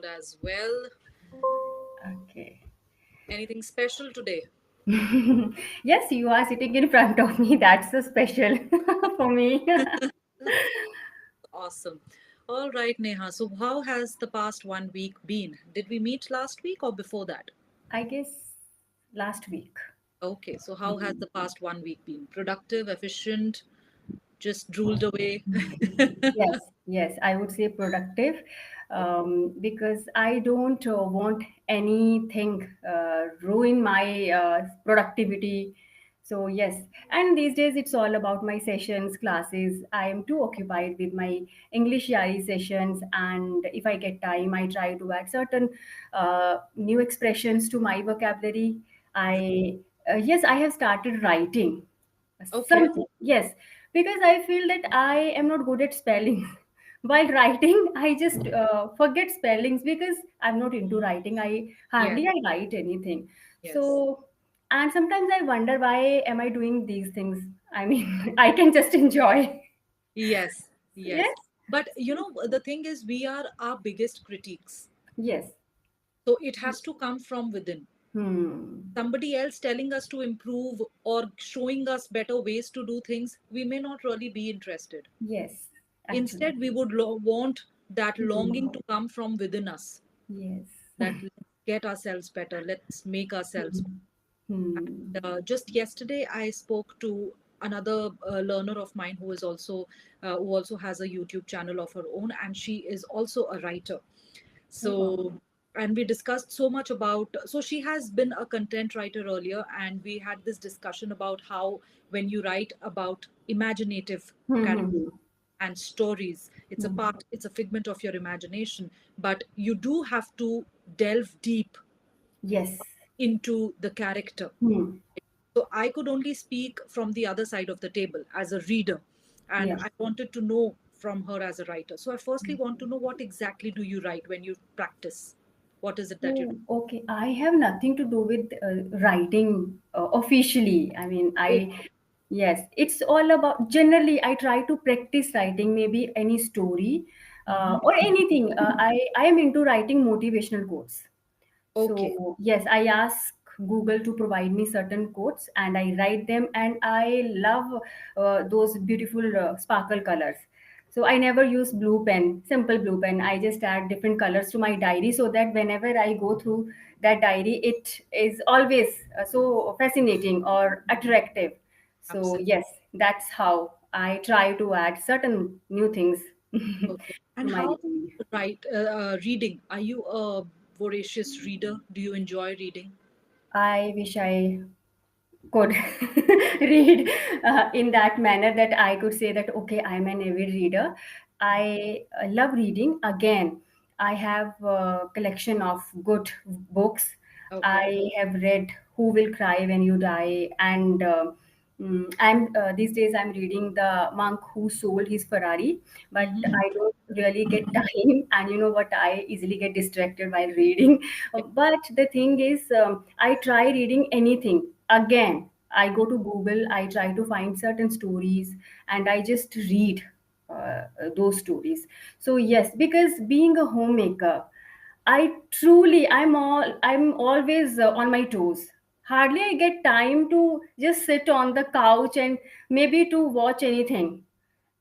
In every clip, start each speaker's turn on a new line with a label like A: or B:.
A: good as well.
B: Okay.
A: Anything special today?
B: Yes, you are sitting in front of me. That's so special for me.
A: Awesome. All right, Neha. So, how has the past 1 week been? Did we meet last week or before that?
B: I guess last week.
A: Okay, so how has the past 1 week been? Productive, efficient, just drooled away?
B: Yes, yes, I would say productive because I don't want anything ruin my productivity. So yes, and these days it's all about my sessions, classes. I am too occupied with my EnglishYaari sessions, and if I get time, I try to add certain new expressions to my vocabulary. I yes, I have started writing
A: Okay.
B: something, yes, because I feel that I am not good at spelling. While writing, I just forget spellings because I'm not into writing. I
A: Yes.
B: hardly I write anything.
A: Yes.
B: So, and sometimes I wonder why am I doing these things? I mean, I can just enjoy.
A: Yes. Yes.
B: Yes,
A: But the thing is, we are our biggest critiques.
B: yes.
A: So it has to come from within.
B: Hmm.
A: Somebody else telling us to improve or showing us better ways to do things, we may not really be interested.
B: Yes, actually.
A: Instead, we would want that longing
B: Hmm.
A: to come from within us,
B: Yes.
A: that let's get ourselves better, let's make ourselves.
B: Hmm. Hmm.
A: Just yesterday, I spoke to another learner of mine who also has a YouTube channel of her own, and she is also a writer.
B: Oh, wow.
A: So, and we discussed so much about, so she has been a content writer earlier, and we had this discussion about how when you write about imaginative
B: Hmm.
A: characters
B: Hmm.
A: and stories,
B: Hmm.
A: it's a figment of your imagination, but you do have to delve deep
B: Yes.
A: into the character.
B: Hmm.
A: So I could only speak from the other side of the table as a reader, and
B: Yes.
A: I wanted to know from her as a writer. So I firstly want to know, what exactly do you write when you practice? What is it that you do?
B: Oh, okay. I have nothing to do with writing officially. I mean,
A: Oh,
B: yes, it's all about, generally, I try to practice writing, maybe any story
A: mhm.
B: or anything. I am into writing motivational quotes.
A: Okay.
B: So, yes, I ask Google to provide me certain quotes and I write them, and I love those beautiful sparkle colors. So, I never use blue pen, simple blue pen. I just add different colors to my diary so that whenever I go through that diary, it is always so fascinating or attractive. So,
A: Absolutely.
B: yes, that's how I try to add certain new things to
A: Okay. And
B: my
A: how
B: diary.
A: reading? Are you a voracious reader? Do you enjoy reading?
B: I wish I could read in that manner that I could say that, okay, I'm an avid reader. I love reading. Again, I have a collection of good books.
A: Okay.
B: I have read Who Will Cry When You Die, and I'm these days I'm reading The Monk Who Sold His Ferrari, but
A: Hmm.
B: I don't really get time, and you know what, I easily get distracted while reading. But the thing is, I try reading anything again. I go to Google, I try to find certain stories, and I just read those stories. So yes, because being a homemaker, I'm always on my toes. Hardly I get time to just sit on the couch and maybe to watch anything.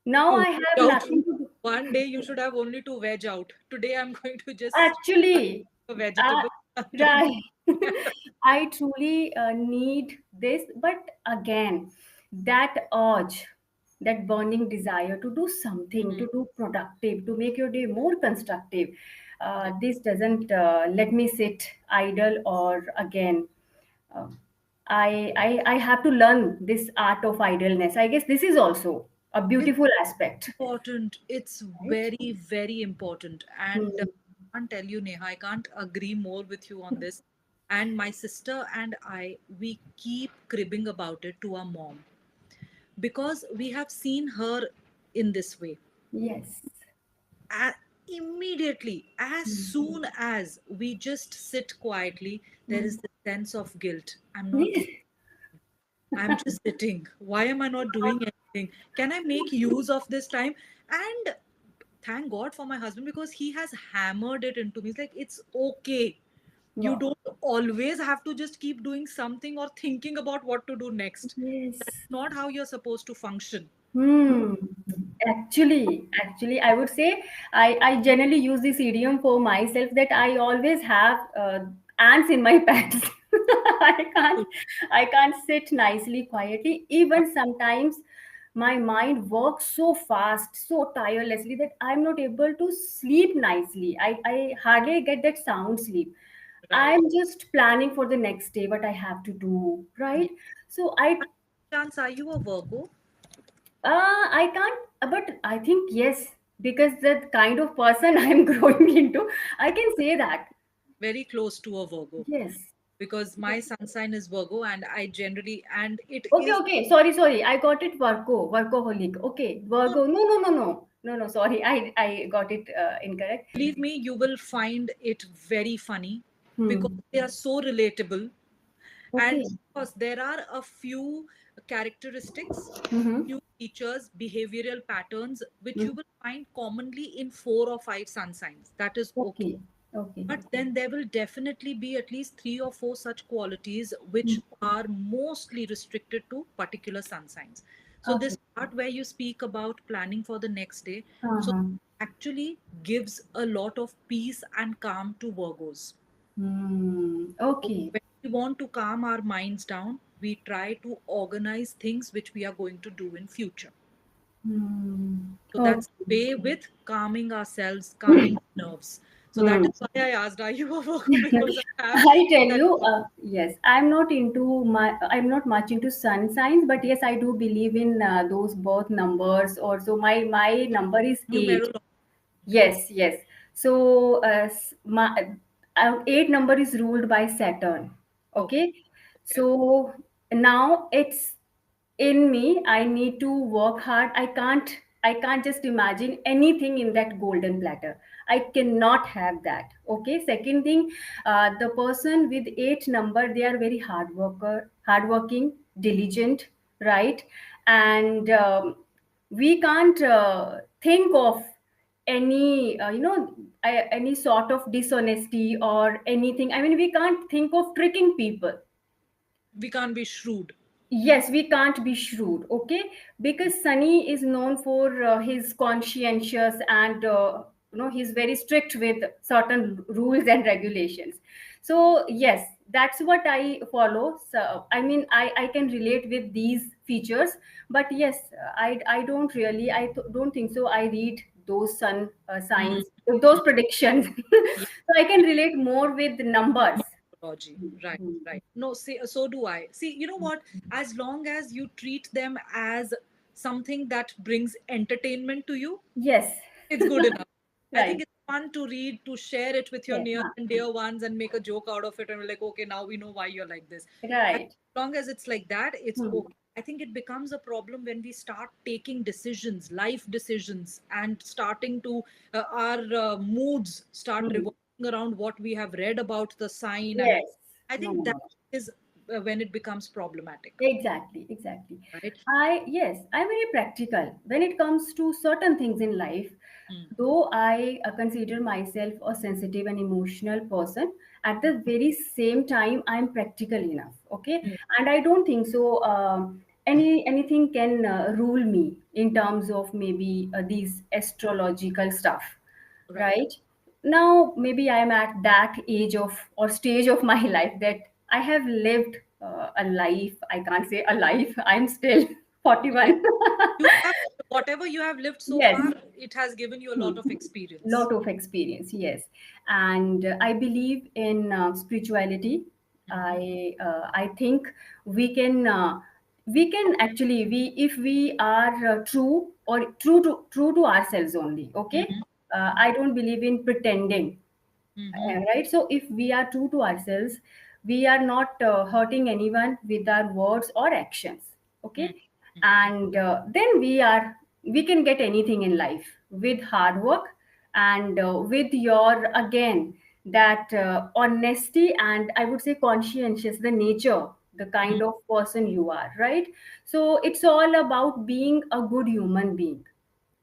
B: Now
A: To
B: I
A: veg
B: have
A: out.
B: nothing to do.
A: One day you should have only to veg out. Today I'm going to just
B: Actually,
A: a
B: uh,
A: vegetable. Tomorrow.
B: right. I truly need this, but again, that urge, that burning desire to do something,
A: Mm,
B: to do productive, to make your day more constructive,
A: yeah.
B: this doesn't let me sit idle. Or again, uh, I have to learn this art of idleness. I guess this is also a
A: It's
B: beautiful aspect,
A: important. It's
B: right?
A: very, very important. And
B: Hmm.
A: I can't tell you, Neha, I can't agree more with you on this. And my sister and I, we keep cribbing about it to our mom because we have seen her in this way.
B: Yes.
A: A- Immediately, as
B: Hmm.
A: soon as we just sit quietly, there is
B: Hmm.
A: this sense of guilt. I'm not doing,
B: Yes.
A: I'm just sitting. Why am I not doing anything? Can I make use of this time? And thank God for my husband because he has hammered it into me. It's like, it's okay. You
B: Wow.
A: don't always have to just keep doing something or thinking about what to do next. That's
B: Yes.
A: not how you're supposed to function.
B: Hmm. Actually, I would say I generally use this idiom for myself that I always have ants in my pants. I can't I can't sit nicely, quietly. Even sometimes my mind works so fast, so tirelessly that I'm not able to sleep nicely. I hardly get that sound sleep.
A: Right.
B: I'm just planning for the next day, what I have to do,
A: Yeah.
B: right? So I
A: Chance, are you a Virgo?
B: I can't, but I think yes, because the kind of person I'm growing into, I can say that.
A: Very close to a Virgo
B: Yes.
A: because my sun sign is Virgo, and I generally, and it
B: Okay,
A: is,
B: okay. Sorry. I got it. Workaholic. Okay,
A: no,
B: Virgo. No. Sorry, I got it incorrect.
A: believe me, you will find it very funny because
B: Hmm.
A: they are so relatable. And
B: Okay.
A: of course, there are a few characteristics,
B: Mm-hmm.
A: few features, behavioral patterns which you
B: Mm.
A: will find commonly in 4 or 5 sun signs. That is okay.
B: Okay. Okay.
A: But then there will definitely be at least 3 or 4 such qualities which
B: Mm.
A: are mostly restricted to particular sun signs. So
B: Okay.
A: this part where you speak about planning for the next day, so
B: Uh-huh.
A: actually gives a lot of peace and calm to Virgos.
B: Hmm.
A: So
B: Okay.
A: when we want to calm our minds down, we try to organize things which we are going to do in future.
B: Hmm.
A: So that's
B: Okay.
A: way with calming ourselves, calming nerves. So that
B: Hmm.
A: is why I asked, are you a Virgo? Because I have
B: I tell
A: that.
B: you, yes, I'm not much into sun signs, but yes, I do believe in those birth numbers. Also, my number is 8.
A: Numerology.
B: Yes. So, eight number is ruled by Saturn.
A: Okay.
B: Okay.
A: Okay.
B: So now it's in me. I need to work hard. I can't just imagine anything in that golden platter. I cannot have that. Okay. Second thing, the person with eight number, they are very hardworking, diligent, right? And we can't think of any sort of dishonesty or anything. I mean, we can't think of tricking people.
A: We can't be shrewd.
B: Yes, we can't be shrewd, okay? Because Sunny is known for his conscientious and he's very strict with certain rules and regulations. So yes, that's what I follow. So I mean, I can relate with these features, but yes, I don't really don't think so. I read those sun
A: Mm.
B: signs, those predictions,
A: Yeah.
B: so I can relate more with numbers.
A: Numerology. Right. Right. No, see, so do I. See, you know what? As long as you treat them as something that brings entertainment to you,
B: Yes,
A: it's good enough. I think
B: right.
A: it's fun to read, to share it with your
B: Yeah.
A: near and dear ones and make a joke out of it. And we're like, okay, now we know why you're like this. As
B: Right.
A: long as it's like that, it's
B: Hmm.
A: okay. I think it becomes a problem when we start taking decisions, life decisions, and starting to, our moods start
B: Hmm.
A: revolving around what we have read about the sign. And
B: Yes.
A: I
B: No,
A: think
B: no,
A: that
B: no.
A: is when it becomes problematic,
B: Exactly.
A: right?
B: Yes, I'm very practical when it comes to certain things in life.
A: Mm.
B: Though I consider myself a sensitive and emotional person, at the very same time, I'm practical enough. Okay,
A: Mm.
B: and I don't think so. Anything can rule me in terms of maybe these astrological stuff,
A: Right.
B: right? Now maybe I'm at that age of or stage of my life that I have lived a life. I can't say a life. I'm still
A: Yeah.
B: 41.
A: You have, whatever you have lived so
B: Yes.
A: far, it has given you a
B: Hmm.
A: lot of experience.
B: Lot of experience, yes. And I believe in spirituality.
A: Mm-hmm.
B: I think we can actually, we if we are true or true to ourselves only, okay.
A: Mm-hmm.
B: I don't believe in pretending.
A: Mm-hmm.
B: Right, so if we are true to ourselves, we are not hurting anyone with our words or actions, okay. And then we can get anything in life with hard work and with your, again, that honesty, and I would say conscientious, the nature, the
A: Mm-hmm.
B: kind of person you are, right? So it's all about being a good human being,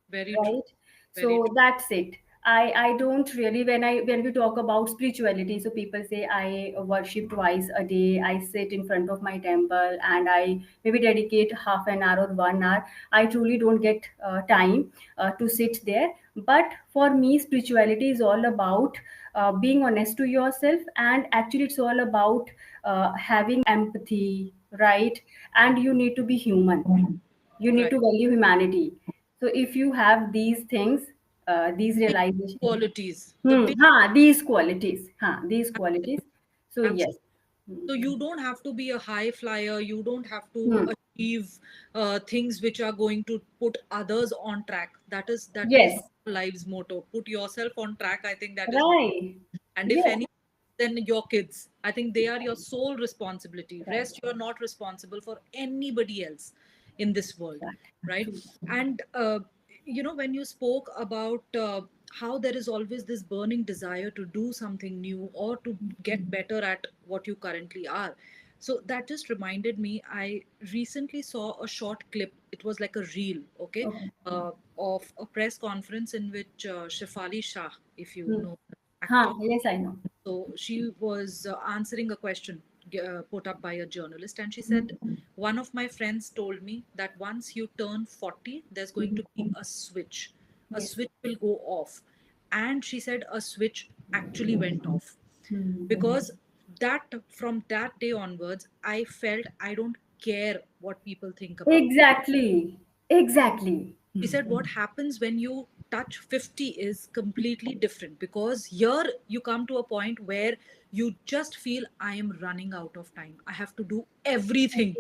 A: Very true.
B: right?
A: Very
B: So
A: true.
B: that's it. I don't really, when we talk about spirituality, so people say I worship twice a day, I sit in front of my temple and I maybe dedicate half an hour or 1 hour. I truly don't get time to sit there. But for me, spirituality is all about being honest to yourself, and actually it's all about having empathy, right? And you need to be human, you need
A: Right.
B: to value humanity. So if you have these things, these
A: These
B: realizations,
A: qualities, the big
B: these qualities. So yes.
A: absolutely. So you don't have to be a high flyer. You don't have to
B: Hmm.
A: achieve things which are going to put others on track. That is
B: Yes.
A: life's motto. Put yourself on track. I think that is what.
B: Right.
A: And if
B: Yes.
A: any, then your kids. I think they are your sole responsibility.
B: Right.
A: Rest, you are not responsible for anybody else in this world,
B: Right.
A: right?
B: True.
A: And when you spoke about how there is always this burning desire to do something new or to get better at what you currently are, so that just reminded me. I recently saw a short clip. It was like a reel, okay,
B: Okay.
A: of a press conference in which Shefali Shah, if you
B: Hmm.
A: know the actor,
B: Yes, I know.
A: so she was answering a question put up by a journalist, and she
B: Hmm.
A: said, "One of my friends told me that once you turn 40, there's going to be a switch. A
B: Yes.
A: switch will go off." And she said a switch actually went off,
B: Hmm.
A: because that from that day onwards, I felt I don't care what people think about me.
B: Exactly. Exactly.
A: She said what happens when you touch 50 is completely different, because here you come to a point where you just feel I am running out of time. I have to do everything.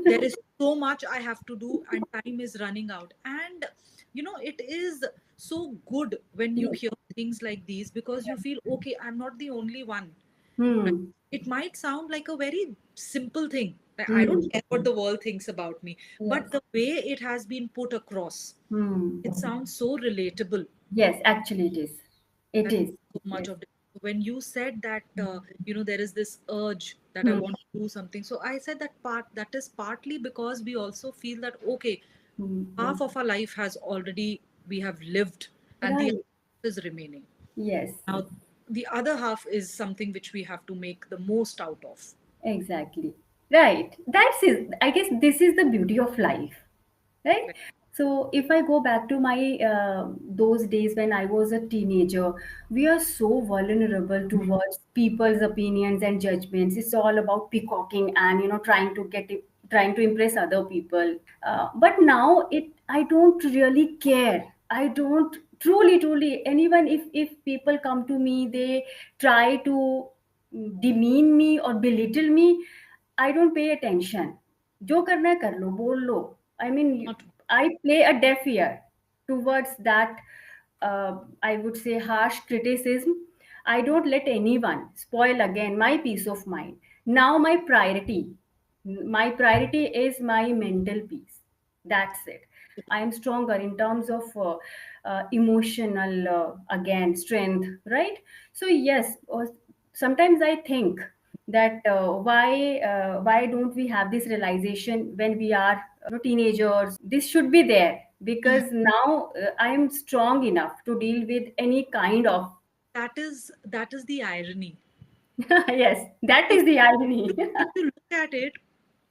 A: There is so much I have to do and time is running out. And it is so good when you
B: Yes.
A: hear things like these, because you feel okay, I'm not the only one. Right?
B: Hmm.
A: It might sound like a very simple thing. Like, I don't
B: Hmm.
A: care what the world thinks about me, but
B: Yes.
A: the way it has been put across,
B: Hmm.
A: it sounds so relatable.
B: Yes, actually it is. It
A: That
B: is.
A: so much
B: Yes.
A: of it. When you said that there is this urge that I
B: Hmm.
A: want to do something, so I said that is partly because we also feel that okay,
B: Hmm.
A: half of our life has already we have lived, and the
B: Right.
A: other half is remaining.
B: Yes.
A: Now the other half is something which we have to make the most out of.
B: Exactly. Right. That's it. I guess this is the beauty of life, right?
A: Like,
B: So if I go back to my those days when I was a teenager, we are so vulnerable towards people's opinions and judgments. It's all about peacocking and trying to impress other people. But now I don't really care. I don't truly anyone, if people come to me, they try to demean me or belittle me, I don't pay attention. जो करना है कर लो, बोल लो. I mean,
A: not
B: I play a deaf ear towards that, I would say, harsh criticism. I don't let anyone spoil again my peace of mind. Now my priority is my mental peace. That's it. I am stronger in terms of emotional, again, strength, right? So yes, sometimes I think that why don't we have this realization when we are teenagers? This should be there, because now I am strong enough to deal with any kind of.
A: that is the irony.
B: Yes, that
A: If
B: is the irony.
A: if you look at it,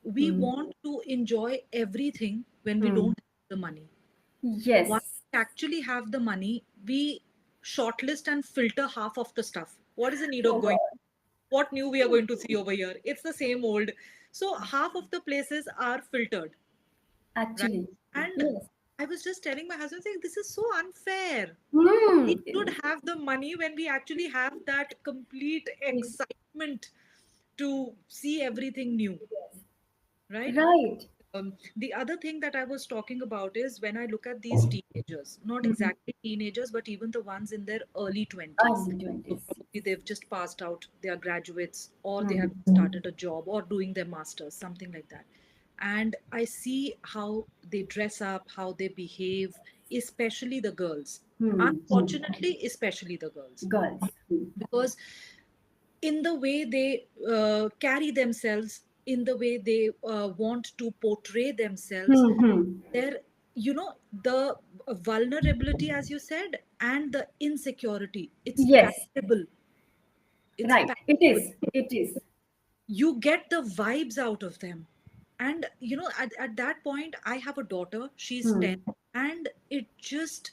A: we
B: Hmm.
A: want to enjoy everything when we
B: Hmm.
A: don't have the money. Once
B: Yes.
A: we actually have the money, we shortlist and filter half of the stuff. What is the need of
B: Oh
A: going?
B: God.
A: What new we are going to see over here? It's the same old. So half of the places are filtered, right?
B: Actually,
A: And
B: yes.
A: I was just telling my husband, saying, this is so unfair. We
B: Hmm.
A: should have the money when we actually have that complete excitement to see everything new, right?
B: Right.
A: The other thing that I was talking about is when I look at these teenagers, not exactly teenagers, but even the ones in their early 20s.
B: Early
A: So
B: 20s.
A: probably they've just passed out, they are graduates, or they
B: Hmm.
A: have started a job or doing their masters, something like that. And I see how they dress up, how they behave, especially the girls.
B: Hmm.
A: Unfortunately, especially the girls,
B: Girls. Hmm.
A: because in the way they carry themselves, in the way they want to portray themselves,
B: Hmm. Hmm.
A: there the vulnerability, as you said, and the insecurity, it's
B: Yes,
A: palpable. It's
B: right. It
A: palpable.
B: is. It is.
A: You get the vibes out of them. And at that point, I have a daughter, she's
B: Hmm.
A: 10, and it just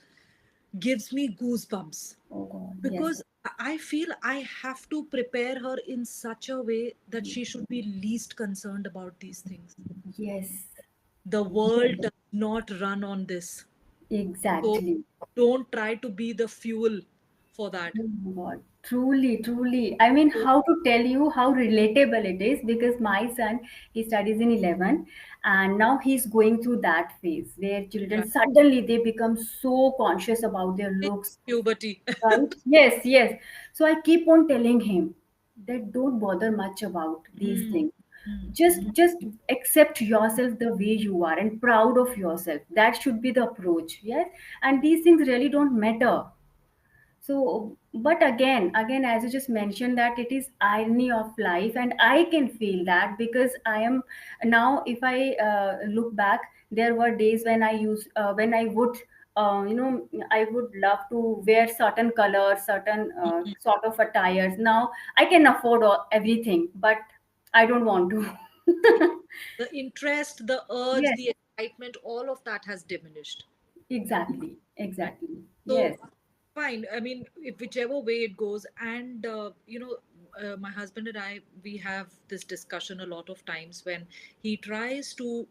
A: gives me goosebumps,
B: Oh God. Yes.
A: because I feel I have to prepare her in such a way that she should be least concerned about these things.
B: Yes.
A: The world does not run on this. So
B: Exactly.
A: don't try to be the fuel for that.
B: Oh my God. Truly, truly. I mean,
A: So,
B: how to tell you how relatable it is, because my son, he studies in 11, and now he's going through that phase where children
A: right.
B: suddenly they become so conscious about their looks.
A: Puberty.
B: Right? Yes, yes. So I keep on telling him that don't bother much about these
A: Mm,
B: things.
A: mm,
B: Just accept yourself the way you are and proud of yourself. That should be the approach. Yes. And these things really don't matter. So, but again, as you just mentioned, that it is irony of life, and I can feel that because I am now. If I look back, there were days when when I would, I would love to wear certain colors, certain
A: mm.
B: sort of attires. Now I can afford everything, but I don't want to.
A: The interest, the urge,
B: Yes,
A: the excitement, all of that has diminished.
B: exactly,
A: Right?
B: exactly.
A: So
B: Yes.
A: fine. I mean, if whichever way it goes, and my husband and I, we have this discussion a lot of times when he tries to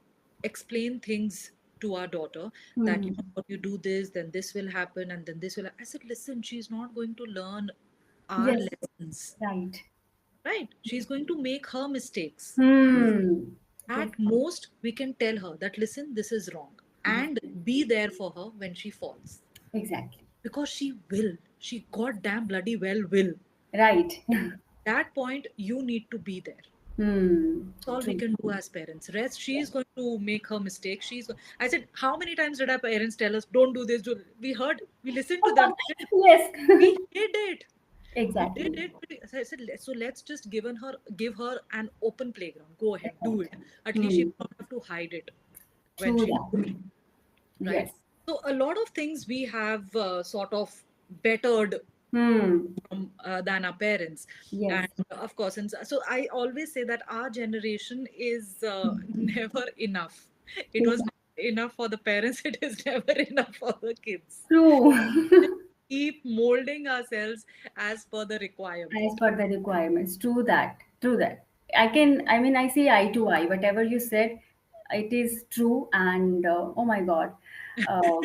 A: explain things to our daughter, that
B: Hmm.
A: what you do this, then this will happen, and then this will. I said, listen, she's not going to learn our
B: Yes.
A: lessons,
B: Right.
A: right? She's going to make her mistakes.
B: Hmm. Yes.
A: At most, we can tell her that, listen, this is wrong,
B: Yes.
A: and be there for her when she falls.
B: Exactly.
A: Because she will. She goddamn bloody well will.
B: Right.
A: That point, you need to be there.
B: Hmm.
A: That's all we
B: True.
A: can do as parents. Rest, she is going to make her mistake. I said, how many times did our parents tell us, don't do this? We heard, we listened to them.
B: Yes.
A: We did it. We did
B: Exactly.
A: it. So I said, so let's just give her an open playground. Go ahead, do it. At least she
B: Hmm.
A: will not have to hide it when
B: True
A: she,
B: that.
A: right?
B: Yes.
A: So a lot of things we have sort of bettered
B: Hmm.
A: than our parents.
B: Yes.
A: And of course, so I always say that our generation is never enough. It was
B: Exactly.
A: never enough for the parents, it is never enough for the kids.
B: True.
A: Keep molding ourselves as per the
B: As
A: requirement.
B: per the requirements. True that. True that. I mean, I say eye to eye. Whatever you said, it is true. And oh my God. Uh,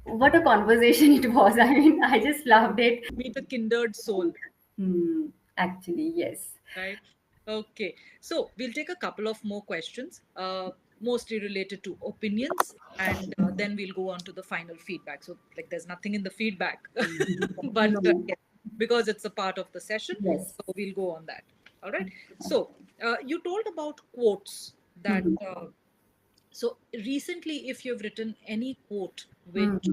B: what a conversation it was. I mean, I just loved it.
A: Meet a kindred soul.
B: Hmm. Actually, yes.
A: Right. Okay. So we'll take a couple of more questions, mostly related to opinions, and then we'll go on to the final feedback. So, like, there's nothing in the feedback, but
B: No.
A: yes, because it's a part of the session,
B: Yes.
A: so we'll go on that. All right. So, you told about quotes that.
B: Mhm.
A: So recently, if you've written any quote which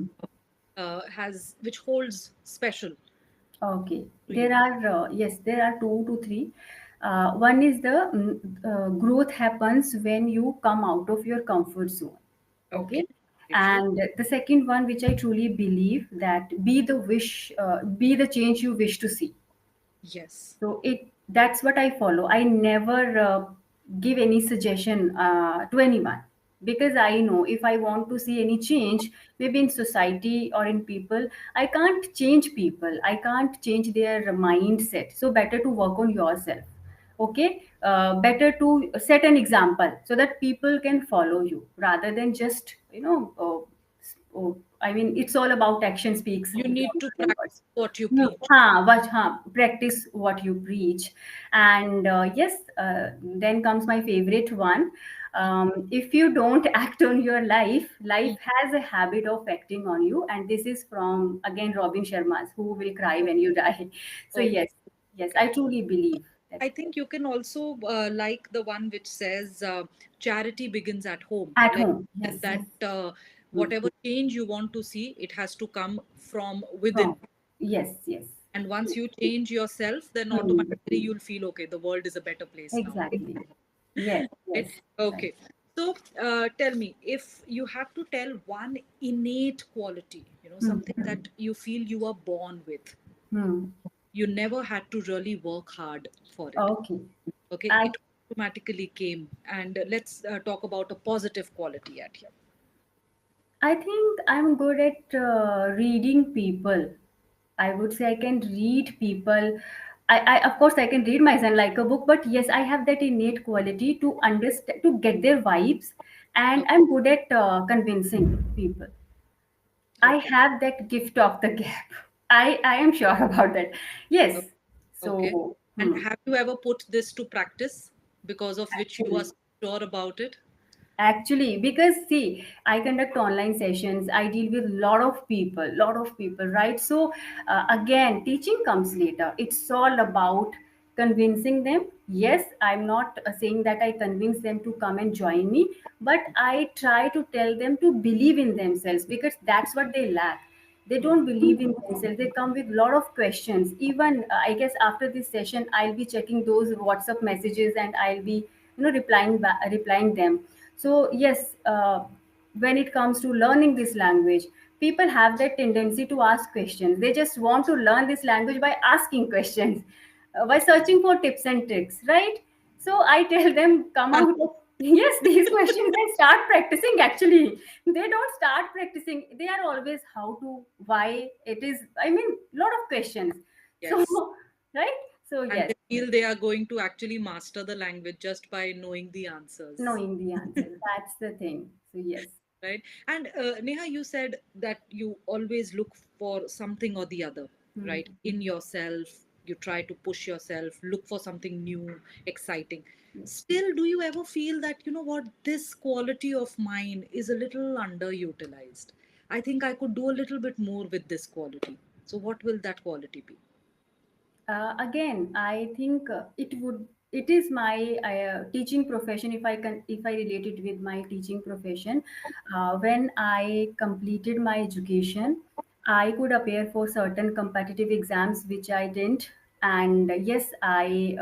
B: Mhm.
A: which holds special
B: Okay.
A: to you.
B: There are, yes, there are two to three. One is the growth happens when you come out of your comfort zone.
A: Okay.
B: Okay.
A: Very true.
B: And the second one, which I truly believe, that be the change you wish to see.
A: Yes.
B: So it that's what I follow. I never give any suggestion to anyone, because I know if I want to see any change, maybe in society or in people, I can't change people. I can't change their mindset. So better to work on yourself. Okay, better to set an example so that people can follow you rather than just I mean, it's all about action speaks
A: You need
B: louder
A: to
B: than
A: practice
B: words.
A: what you
B: No,
A: preach.
B: practice what you preach. And yes, then comes my favorite one. If you don't act on your life, life has a habit of acting on you. And this is from, again, Robin Sharma's Who Will Cry When You Die. So,
A: Okay.
B: yes, yes, I
A: Okay.
B: truly believe that
A: I think you can also like the one which says charity begins at home.
B: at
A: Like
B: home. Yes,
A: that,
B: yes. Mm.
A: whatever change you want to see, it has to come from within.
B: From. Yes, yes.
A: And once you change yourself, then
B: Hmm.
A: automatically you'll feel okay, the world is a better place now.
B: Exactly. Yes,
A: Right?
B: yes. Right.
A: Okay. So, tell me, if you have to tell one innate quality,
B: Hmm.
A: something that you feel you are born with,
B: Hmm.
A: you never had to really work hard for it.
B: Okay.
A: Okay,
B: I
A: it automatically came. And let's talk about a positive quality at here.
B: I think I'm good at reading people. I would say I can read people. Of course I can read myself like a book, but yes, I have that innate quality to understand, to get their vibes, and
A: Okay,
B: I'm good at convincing people. I
A: okay,
B: have that gift of the gap. I am sure about that.
A: okay.
B: Yes.
A: Okay.
B: So
A: And have you ever put this to practice because of which you are
B: actually.
A: so sure about it?
B: Actually, because see, I conduct online sessions, I deal with lot of people, right? So again, teaching comes later. It's all about convincing them. Yes, I'm not saying that I convince them to come and join me, but I try to tell them to believe in themselves because that's what they lack. They
A: Hmm.
B: don't believe in themselves. They come with a lot of questions. Even I guess after this session, I'll be checking those WhatsApp messages and I'll be replying them. So yes, when it comes to learning this language, people have that tendency to ask questions. They just want to learn this language by asking questions, by searching for tips and tricks, right? So I tell them, come
A: And
B: out of yes, these questions and start practicing. Actually, they don't start practicing. They are always how to, why it is. I mean, lot of questions. So
A: yes.
B: right. So
A: And
B: yes,
A: they feel they are going to actually master the language just by knowing the answers.
B: knowing the answer. That's the thing. So yes.
A: Right. And Neha, you said that you always look for something or the other,
B: Hmm.
A: right? In yourself, you try to push yourself, look for something new, exciting.
B: Yes.
A: Still, do you ever feel that, what, this quality of mine is a little underutilized? I think I could do a little bit more with this quality. So, what will that quality be?
B: Again, I think it is my teaching profession. If I relate it with my teaching profession, when I completed my education, I could appear for certain competitive exams which I didn't, and yes, I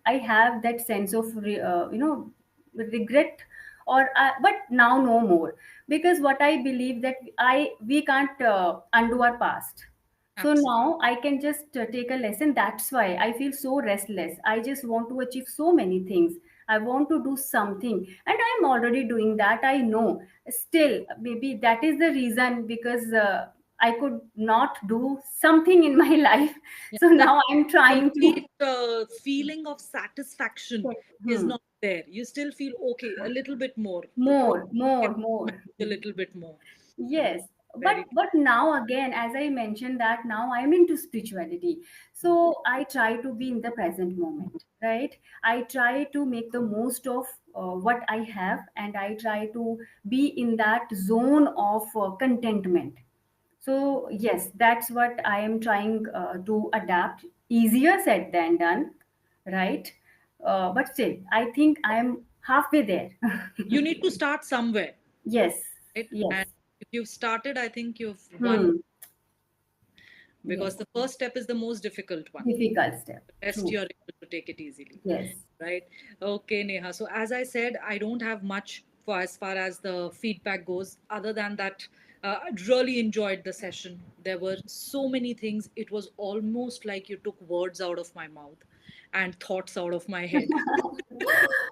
B: have that sense of regret, or but now no more, because what I believe that I we can't undo our past. So
A: Absolutely.
B: now I can just take a lesson. That's why I feel so restless. I just want to achieve so many things. I want to do something, and I'm already doing that. I know. Still, maybe that is the reason, because I could not do something in my life.
A: Yeah.
B: So
A: That
B: now I'm trying to.
A: complete feeling of satisfaction is
B: Hmm.
A: not there. You still feel okay, a little bit more. Probably
B: More.
A: a little bit more. Right.
B: Yes,
A: Very true.
B: but now again, as I mentioned that now I'm into spirituality. So I try to be in the present moment, right? I try to make the most of what I have, and I try to be in that zone of contentment. So yes, that's what I am trying to adapt. Easier said than done, right? But still, I think I'm halfway there.
A: You need to start somewhere,
B: Yes,
A: right? And
B: yes.
A: if you've started, I think you've won,
B: Hmm.
A: because
B: Yes.
A: the first step is the most difficult one.
B: Difficult step.
A: The rest
B: True.
A: you're able to take it easily.
B: Yes.
A: Right. Okay, Neha. So as I said, I don't have much for as far as the feedback goes. Other than that, I really enjoyed the session. There were so many things. It was almost like you took words out of my mouth and thoughts out of my head. So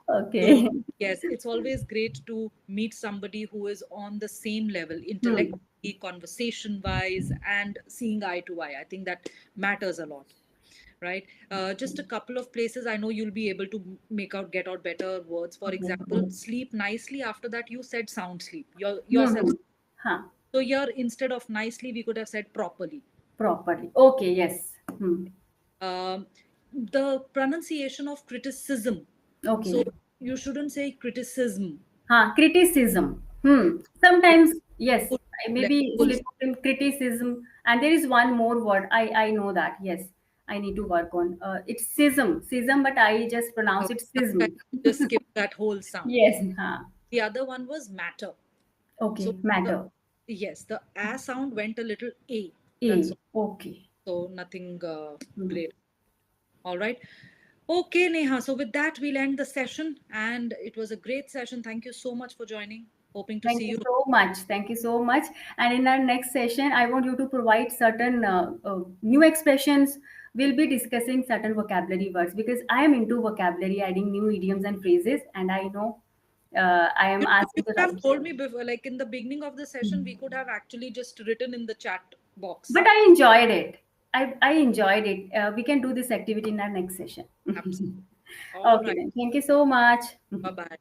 B: Okay.
A: yes, it's always great to meet somebody who is on the same level
B: Hmm.
A: intellectually, conversation wise, and seeing eye to eye. I think that matters a lot, right? Just a couple of places I know you'll be able to get out better words. For example, sleep nicely. After that, you said sound sleep yourself.
B: Hmm. Huh.
A: So here, instead of nicely, we could have said properly.
B: Properly. Okay. Yes. Hmm.
A: Um, the pronunciation of criticism. So
B: Okay.
A: you shouldn't say criticism.
B: Huh. Criticism. Hmm. Sometimes yes.
A: Full,
B: I
A: like
B: maybe
A: full.
B: slip up in criticism. And there is one more word. I know that. Yes. I need to work on. It's schism. Schism, but I just pronounce it
A: Sometimes
B: schism.
A: you just skip that whole sound.
B: Yes. Huh.
A: The other one was matter. So
B: Okay.
A: the,
B: Matter.
A: yes, the a sound went a little a. That's
B: A.
A: all.
B: Okay.
A: So nothing
B: Hmm.
A: great. All right. Okay, Neha. So with that, we'll end the session. And it was a great session. Thank you so much for joining. Hoping to
B: Thank
A: see
B: you
A: you.
B: so much. Thank you so much. And in our next session, I want you to provide certain new expressions. We'll be discussing certain vocabulary words because I am into vocabulary, adding new idioms and phrases, and I know I am
A: You
B: asking the
A: could have
B: right.
A: told me before, like in the beginning of the session, we could have actually just written in the chat box.
B: But I enjoyed it. I enjoyed it. We can do this activity in our next session.
A: Absolutely. All
B: Okay,
A: right.
B: then. Thank you so much.
A: Bye bye.